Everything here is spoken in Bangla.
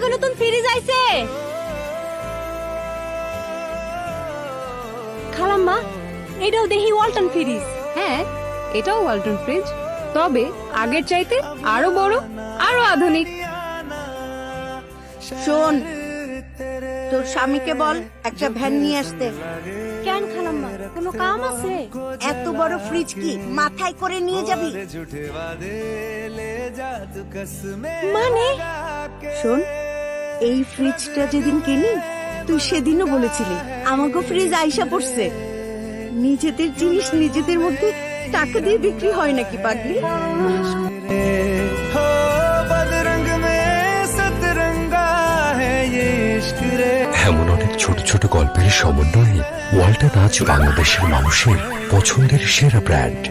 লগে নতুন ফ্রিজ আইছে। খালাম্মা, এটাও দেখি ওয়ালটন ফ্রিজ। হ্যাঁ, এটাও ওয়ালটন ফ্রিজ, তবে আগের চাইতে আরো বড়, আরো আধুনিক। শোন, তোর স্বামীকে বল একটা ভ্যান নিয়ে আসতে। কেন খালাম্মা, কোনো কাম আছে? এত বড় ফ্রিজ কি মাথায় করে নিয়ে যাবি? মানে শোন, এই ফ্রিজটা যেদিন কিনি তুই সেদিনও বলেছিলি আমাকে ফ্রিজ আইসা পড়ছে। নিজেদের জিনিস নিজেদের মধ্যে টাকা দিয়ে বিক্রি হয় নাকি পাগলি? এমন অনেক ছোট ছোট গল্পের সমন্বয়ে ওয়ালটন আজ বাংলাদেশের মানুষের পছন্দের সেরা ব্র্যান্ড।